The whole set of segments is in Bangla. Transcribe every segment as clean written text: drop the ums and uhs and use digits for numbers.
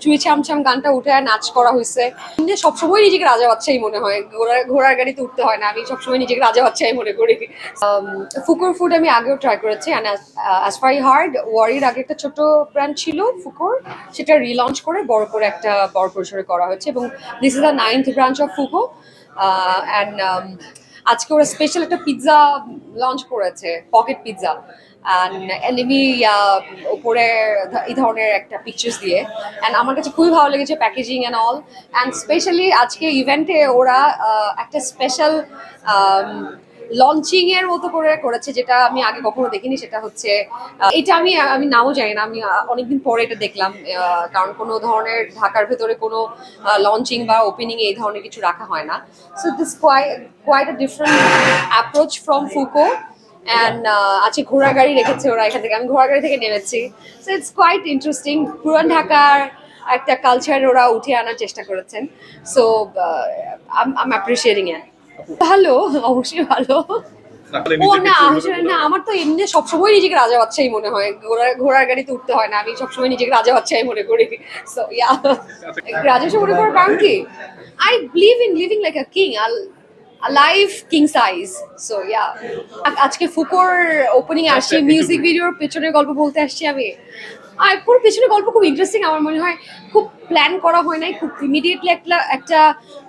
চুই ছামছাম গানটা উঠে নাচ করা হয়েছে। সবসময় নিজেকে রাজা বাচ্চাই মনে হয়, ঘোড়ার গাড়িতে উঠতে হয় না, আমি সবসময় নিজেকে রাজা বাচ্চাই মনে করি। ফুকোর ফুড আমি আগেও ট্রাই করেছি, অ্যাজ ফার হার্ড ওয়ারির আগে একটা ছোট ব্র্যান্ড ছিল ফুকোর, সেটা রিলঞ্চ করে বড় করে একটা বড় পরিসরে করা হচ্ছে, এবং this is the 9th branch of Foucault. And আজকে ওরা স্পেশাল একটা পিৎজা লঞ্চ করেছে, পকেট পিৎজা, এনিমি উপরে এই ধরনের একটা পিকচার্স দিয়ে। অ্যান্ড আমার কাছে খুবই ভালো লেগেছে packaging and all. And specially আজকে ইভেন্টে ওরা একটা স্পেশাল লঞ্চিং এর মতো করে করেছে, যেটা আমি আগে কখনো দেখিনি। সেটা হচ্ছে এটা আমি আমি নামও জানি না, আমি অনেকদিন পরে এটা দেখলাম, কারণ কোনো ধরনের ঢাকার ভেতরে কোনো লঞ্চিং বা ওপেনিং এই ধরনের কিছু রাখা হয় না। So this quite a different approach from Foucault. And আছে ঘোড়া গাড়ি রেখেছে ওরা এখান থেকে, আমি ঘোড়া গাড়ি থেকে নেমেছি। সো ইটস কোয়াইট ইন্টারেস্টিং, পুরান ঢাকার একটা কালচার ওরা উঠে আনার চেষ্টা করেছেন। সো আই এম অ্যাপ্রিশিয়েটিং ইট। ভালো, অবশ্যই ভালো। ও না, আসলে না, আমার তো এমনি সবসময় নিজেকে রাজা বাচ্চাই মনে হয়, ঘোড়ার গাড়িতে উঠতে হয় না, আমি সবসময় নিজেকে রাজা বাচ্চাই মনে করি। সো ইয়া, রাজস্ব মনে করার কারণ কি, I believe in living like a king, life king size. So yeah, আজকে ফুকোর ওপেনিং আসছি, মিউজিক ভিডিওর পেছনের গল্প বলতে আসছি আমি। আর পুরো পেছনের গল্প খুব ইন্টারেস্টিং, আমার মনে হয় খুব প্ল্যান করা হয় নাই, খুব ইমিডিয়েটলি একটা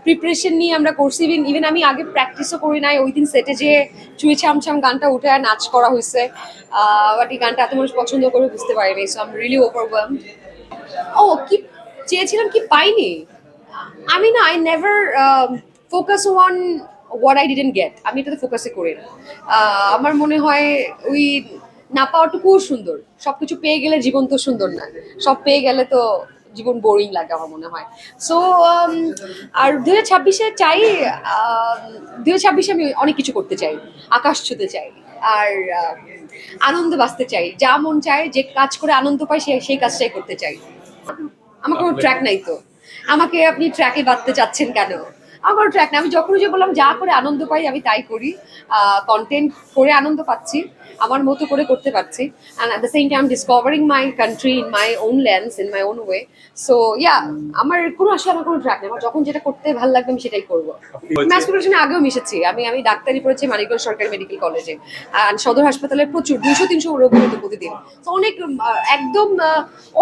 প্রিপারেশন নিয়ে আমরা করছি। ইভেন আমি আগে প্র্যাকটিসও করি নাই, ওই দিন সেটে যে চুই ছামছাম গানটা উঠে নাচ করা হয়েছে, বাট এই গানটা এত মানুষ পছন্দ করে বুঝতে পারিনি। So I am really overwhelmed. ও কি চেয়েছিলাম কি পাইনি, আমি না, I never focus on what I didn't get, আমি এটাতে ফোকাসই করি না। আমার মনে হয় ওই না পাওয়াটুকুও সুন্দর, সবকিছু পেয়ে গেলে জীবন তো সুন্দর না, সব পেয়ে গেলে তো জীবন বোরিং লাগে আমার মনে হয়। সো আর 2026-এ চাই, 2026-এ আমি অনেক কিছু করতে চাই, আকাশ ছুতে চাই, আর আনন্দ বাঁচতে চাই, যা মন চায়, যে কাজ করে আনন্দ পাই সেই কাজটাই করতে চাই। আমার কোনো ট্র্যাক নাই তো, আমাকে আপনি ট্র্যাকে বাঁধতে চাচ্ছেন কেন? আমার ট্র্যাক না, আমি যখন যে বললাম যা করে আনন্দ পাই আমি তাই করি, কন্টেন্ট করে আনন্দ পাচ্ছি, আমার মতো করে করতে পারছি, and at the same time discovering my country in my own lands, in my own way. So yeah, আমার কোনো ট্র্যাক নেই, আমার যখন যেটা করতে ভালো লাগবে আমি সেটাই করবো। ম্যাথ প্রিপারেশনে আগেও মিশেছি, আমি ডাক্তারি পড়েছি মানিকগঞ্জ সরকারি মেডিকেল কলেজে, সদর হাসপাতালে প্রচুর 200-300 রোগী হতো প্রতিদিন। তো অনেক একদম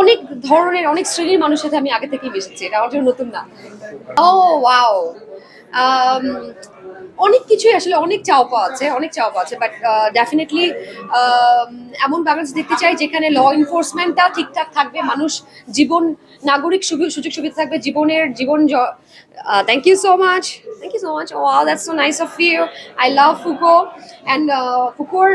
অনেক ধরনের অনেক শ্রেণীর মানুষের সাথে আমি আগে থেকেই মিশেছি, এটা আমার জন্য নতুন না। ও ওয়াও, অনেক কিছুই আসলে, অনেক চাওয়া আছে, বাট ডেফিনেটলি এমন বাংলাদেশ দেখতে চাই যেখানে ল এনফোর্সমেন্টটা ঠিকঠাক থাকবে, মানুষ জীবন, নাগরিক সুযোগ সুবিধা থাকবে, জীবন। Thank you so much, wow, that's so nice of you. I love Foucault. And ফুকোর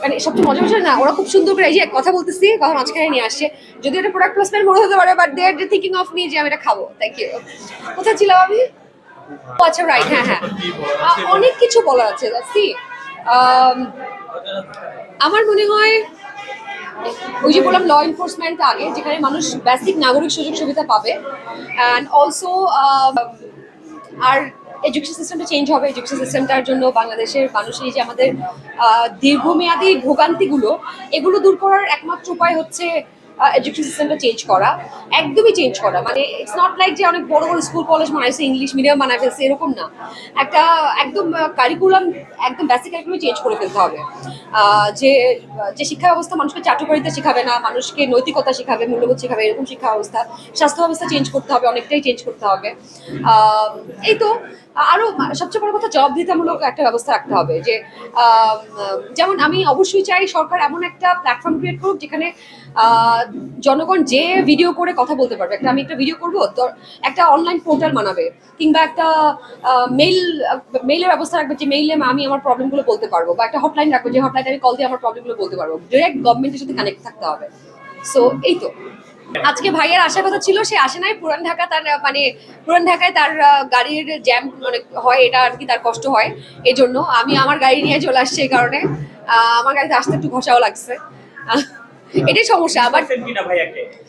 মানে সবচেয়ে মজা বিষয় না, ওরা খুব সুন্দর করে, এই যে কথা বলতেছি, কথা মাঝখানে নিয়ে আসছে, যদি এটা প্রোডাক্ট প্লেসমেন্ট মনে হতে পারে, but they are thinking of me যে আমি এটা খাবো। Thank you. কোথায় ছিলাম আমি? আচ্ছা, রাইট, হ্যাঁ, অনেক কিছু বলা আছে। সি, আমার মনে হয় ওই যে বললাম ল এনফোর্সমেন্ট আগে, যেখানে মানুষ বেসিক নাগরিক সুযোগ সুবিধা পাবে, অ্যান্ড অলসো আর এডুকেশন সিস্টেমটা চেঞ্জ হবে। এডুকেশন সিস্টেমটার জন্য বাংলাদেশের মানুষের যে আমাদের দীর্ঘমেয়াদী ভোগান্তিগুলো, এগুলো দূর করার একমাত্র উপায় হচ্ছে এডুকেশন সিস্টেমটা চেঞ্জ করা, একদমই চেঞ্জ করা। মানে ইটস নট লাইক যে অনেক বড় বড় স্কুল কলেজ বানাইছে, ইংলিশ মিডিয়াম বানাই ফেলছে, এরকম না। একটা একদম কারিকুলাম, একদম বেসিক কারিকুলাম চেঞ্জ করে ফেলতে হবে। যে যে শিক্ষা ব্যবস্থা মানুষকে চাটুকারিতা শেখাবে না, মানুষকে নৈতিকতা শেখাবে, মূল্যবোধ শেখাবে, এরকম শিক্ষা ব্যবস্থা। স্বাস্থ্য ব্যবস্থা চেঞ্জ করতে হবে, অনেকটাই চেঞ্জ করতে হবে। এই তো, আরো সবচেয়ে বড় কথা জবাবদিহিতামূলক একটা ব্যবস্থা রাখতে হবে। যে যেমন আমি অবশ্যই চাই সরকার এমন একটা প্ল্যাটফর্ম ক্রিয়েট করুক যেখানে জনগণ যে ভিডিও করে কথা বলতে পারবে। আমি একটা ভিডিও করবো তো একটা অনলাইন পোর্টাল বানাবে, কিংবা একটা মেইলের ব্যবস্থা রাখবে, যে মেইলে আমি আমার প্রবলেমগুলো বলতে পারবো, বা একটা হটলাইন রাখবো, যে হটলাইনে আমি কল দিয়ে আমার প্রবলেমগুলো বলতে পারবো। ডিরেক্ট গভর্নমেন্টের সাথে কানেক্ট থাকতে হবে। সো এই তো, আজকে ভাইয়ের আসার কথা ছিল, সে আসে নাই। পুরান ঢাকায় তার গাড়ির জ্যাম মানে হয়, এটা আর কি, তার কষ্ট হয়, এই জন্য আমি আমার গাড়ি নিয়ে চলে আসছি। এই কারণে আমার গাড়িতে আসতে একটু ঘষাও লাগছে, এটাই সমস্যা। আবার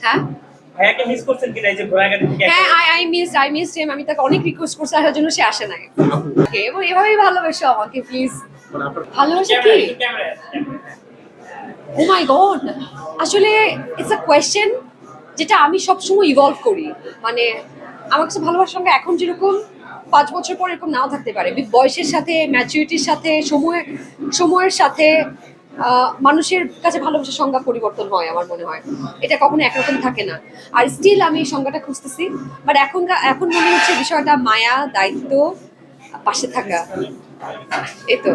হ্যাঁ, ভাইয়াকে মিস করছেন কিনা, এই যে ঘোড়াঘাট থেকে? হ্যাঁ, আই মিস হিম। আমি তাকে অনেক রিকোয়েস্ট করছি আসার জন্য, সে আসে নাই। এবং এভাবেই ভালোবেসো আমাকে, প্লিজ। ভালোবাসা কি? ও মাই গড, আসলে ইটস আ কোয়েশ্চেন যেটা আমি সবসময় ইভলভ করি। মানে আমার কাছে ভালোবাসার সঙ্গে এখন যেরকম 5 বছর পর এরকম নাও থাকতে পারে। বয়সের সাথে, ম্যাচুরিটির সাথে, সময়ের সাথে মানুষের কাছে ভালোবাসার সংজ্ঞা পরিবর্তন হয় আমার মনে হয়। এটা কখনো একরকম থাকে না। আর স্টিল আমি এই সংজ্ঞাটা খুঁজতেছি। বাট এখন মনে হচ্ছে বিষয়টা মায়া, দায়িত্ব, পাশে থাকা, এই তো।